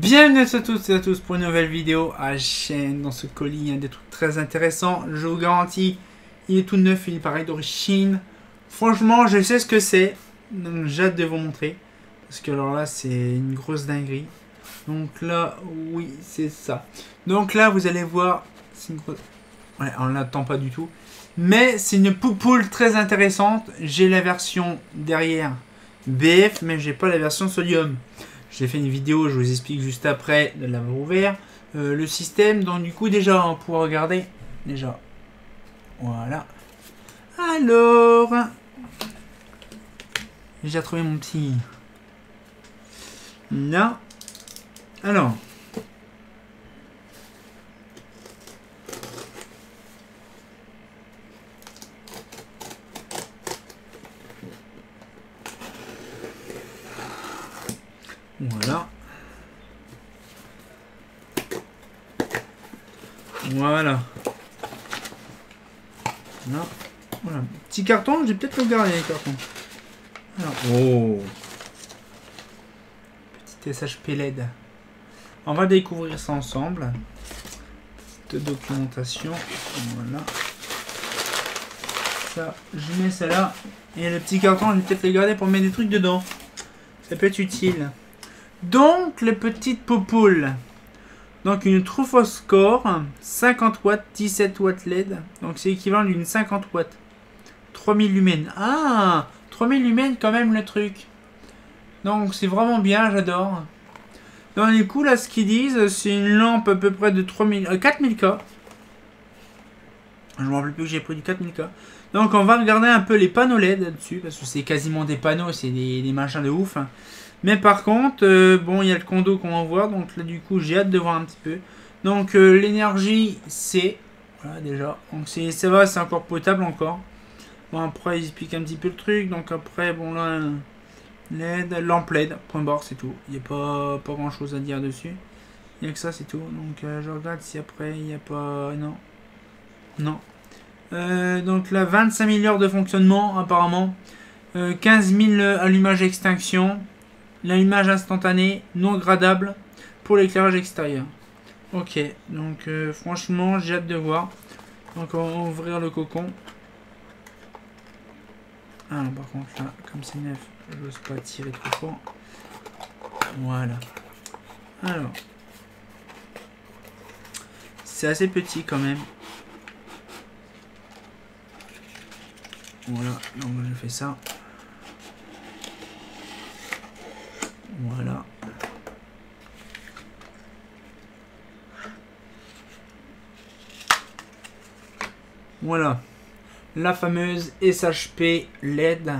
Bienvenue à tous et à tous pour une nouvelle vidéo à la chaîne. Dans ce colis, il y a des trucs très intéressants. Je vous garantis, il est tout neuf, il est pareil d'origine. Franchement, je sais ce que c'est. Donc j'ai hâte de vous montrer. Parce que alors là, c'est une grosse dinguerie. Donc là, oui, c'est ça. Donc là, vous allez voir, c'est une grosse... Ouais, on l'attend pas du tout. Mais c'est une poupoule très intéressante. J'ai la version derrière BF, mais j'ai pas la version sodium. J'ai fait une vidéo, je vous explique juste après de l'avoir ouvert. Le système, donc du coup déjà on pourra regarder. Déjà. Voilà. Alors. J'ai déjà trouvé mon petit. Là. Alors. Voilà. Voilà. Là. Voilà. Petit carton, j'ai peut-être le garder les cartons. Alors, oh. Petit SHP LED. On va découvrir ça ensemble. Petite documentation. Voilà. Ça, je mets ça là. Et le petit carton, je vais peut-être le garder pour mettre des trucs dedans. Ça peut être utile. Donc, les petites poupoules. Donc, une Trufoscore, 50 watts, 17 watts LED. Donc, c'est équivalent d'une 50 watts. 3000 lumens. Ah, 3000 lumens quand même le truc. Donc, c'est vraiment bien, j'adore. Donc, du coup, là, ce qu'ils disent, c'est une lampe à peu près de 4000K. Je me rappelle plus que j'ai pris du 4000K. Donc, on va regarder un peu les panneaux LED dessus. Parce que c'est quasiment des panneaux, c'est des machins de ouf. Mais par contre, bon, il y a le condo qu'on va voir. Donc là, du coup, j'ai hâte de voir un petit peu. Donc, l'énergie, c'est... Voilà, déjà. Donc, ça va, c'est encore potable encore. Bon, après, ils expliquent un petit peu le truc. Donc, après, bon, là... LED, lampe LED, point barre, c'est tout. Il n'y a pas grand chose à dire dessus. Il n'y a que ça, c'est tout. Donc, je regarde si après, il n'y a pas... Non. Non. Donc là, 25 000 heures de fonctionnement, apparemment. 15 000 allumages extinction. L'allumage instantané, non gradable pour l'éclairage extérieur. Ok, donc franchement, j'ai hâte de voir. Donc on va ouvrir le cocon. Ah, par contre là, comme c'est neuf, j'ose pas tirer trop fort. Voilà. Alors. C'est assez petit quand même. Voilà, donc je fais ça. Voilà. Voilà. La fameuse SHP LED.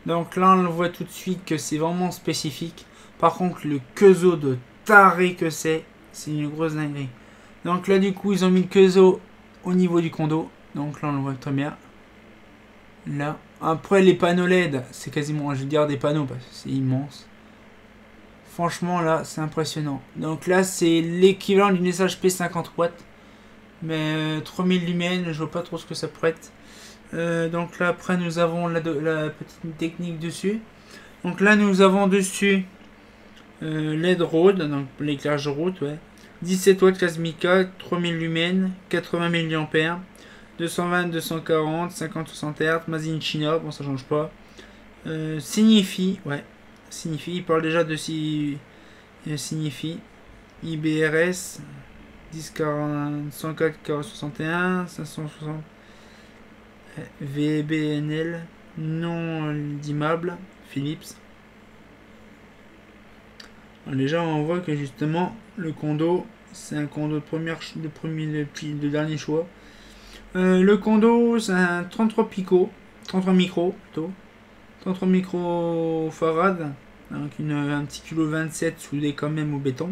Donc là, on le voit tout de suite que c'est vraiment spécifique. Par contre, le queuzo de taré que c'est une grosse dinguerie. Donc là, du coup, ils ont mis le queuzo au niveau du condo. Donc là, on le voit très bien. Là. Après, les panneaux LED, c'est quasiment, je vais dire, des panneaux parce que c'est immense. Franchement, là, c'est impressionnant. Donc là, c'est l'équivalent d'une SHP 50 watts. Mais 3000 lumens, je vois pas trop ce que ça pourrait être. Donc là, après, nous avons la petite technique dessus. Donc là, nous avons dessus LED road, donc l'éclairage de route, ouais. 17 watts plasmica, 3000 lumens, 80 mAh, 220, 240, 50, 60 Hz, Made in China, bon, ça change pas. Signifie, ouais. Signifie, il parle déjà de signifie. IBRS 1040 104 61 560 VBNL non dimmable Philips. Alors déjà on voit que justement le condo c'est un condo de dernier choix. Le condo c'est un 33 micros plutôt. 33 microfarad, donc un petit kilo 27 soudé quand même au béton.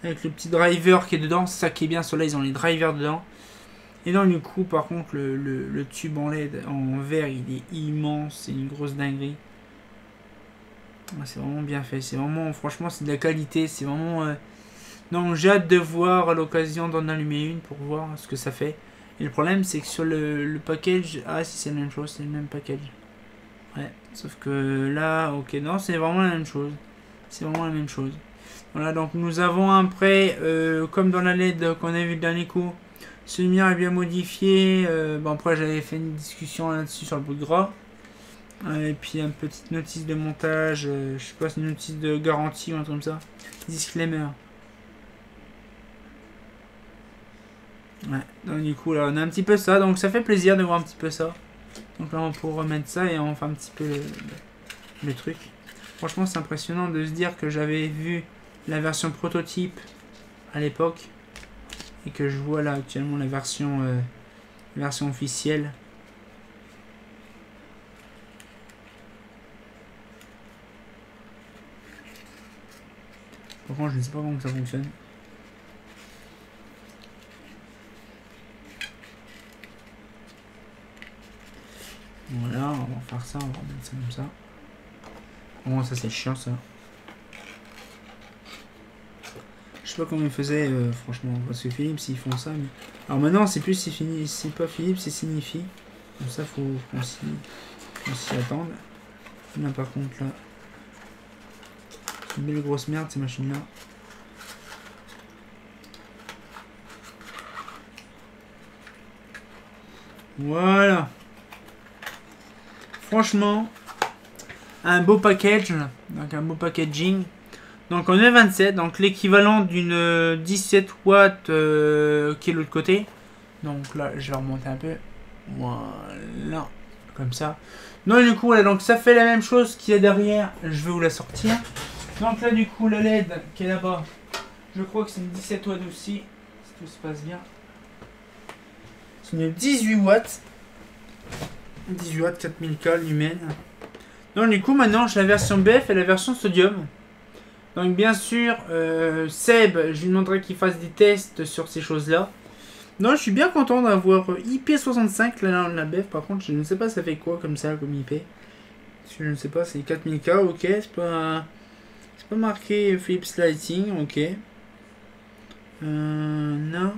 Avec le petit driver qui est dedans, c'est ça qui est bien, sur là ils ont les drivers dedans. Et donc du coup par contre le tube en LED en verre il est immense, c'est une grosse dinguerie. C'est vraiment bien fait, c'est vraiment, franchement c'est de la qualité, c'est vraiment... Donc j'ai hâte de voir à l'occasion d'en allumer une pour voir ce que ça fait. Et le problème c'est que sur le package, ah si c'est la même chose, c'est le même package. Ouais, sauf que là, ok, non c'est vraiment la même chose. C'est vraiment la même chose. Voilà, donc nous avons après, comme dans la LED qu'on a vu le dernier coup, ce lumière est bien modifié. Bon, après, j'avais fait une discussion là-dessus sur le bout de gras. Et puis, une petite notice de montage, je sais pas, c'est une notice de garantie ou un truc comme ça. Disclaimer. Ouais, donc du coup, là, on a un petit peu ça. Donc, ça fait plaisir de voir un petit peu ça. Donc là, on pourra remettre ça et on fait un petit peu le truc. Franchement, c'est impressionnant de se dire que j'avais vu la version prototype à l'époque et que je vois là actuellement la version officielle. Par contre, je ne sais pas comment ça fonctionne. Voilà, on va faire ça, on va remettre ça comme ça. Bon, ça c'est chiant ça. Je sais pas comment ils faisaient, franchement, parce que Philips ils font ça. Mais... Alors maintenant, c'est plus c'est pas Philips, c'est Signify. Donc ça, faut qu'on s'y attende. Là, par contre, là, c'est une belle grosse merde ces machines-là. Voilà. Franchement, un beau package, donc un beau packaging. Donc on est 27, donc l'équivalent d'une 17 watts qui est de l'autre côté. Donc là, je vais remonter un peu. Voilà, comme ça. Donc du coup, voilà, donc ça fait la même chose qu'il y a derrière. Je vais vous la sortir. Donc là, du coup, la LED qui est là-bas, je crois que c'est une 17 watts aussi, si tout se passe bien. C'est une 18 watts. 18 watts, 4000K lumens. Donc du coup, maintenant, j'ai la version BF et la version sodium. Donc bien sûr, Seb, je lui demanderai qu'il fasse des tests sur ces choses-là. Non, je suis bien content d'avoir IP65, la BF. Par contre, je ne sais pas ça fait quoi comme ça, comme IP. Je ne sais pas, c'est 4000K, ok. C'est pas marqué Philips Lighting, ok. Non.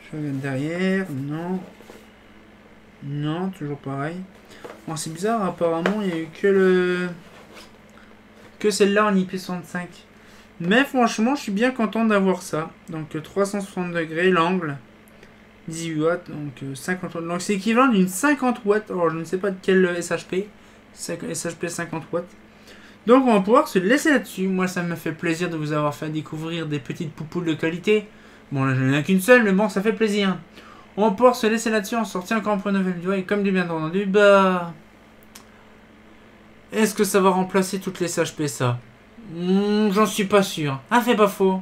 Je regarde derrière, non. Non, toujours pareil. Bon, c'est bizarre, apparemment, il n'y a eu que celle-là en IP65. Mais franchement, je suis bien content d'avoir ça. Donc 360 degrés, l'angle. 18 watts, donc 50 watts. Donc c'est équivalent d'une 50 watts. Alors je ne sais pas de quel SHP. SHP 50 watts. Donc on va pouvoir se laisser là-dessus. Moi, ça me fait plaisir de vous avoir fait découvrir des petites poupoules de qualité. Bon, là, je n'en ai qu'une seule, mais bon, ça fait plaisir. On va pouvoir se laisser là-dessus. On sortit encore pour une nouvelle vidéo. Et comme du bien entendu, bah... Est-ce que ça va remplacer toutes les SHP, ça? J'en suis pas sûr. Ah, fait pas faux.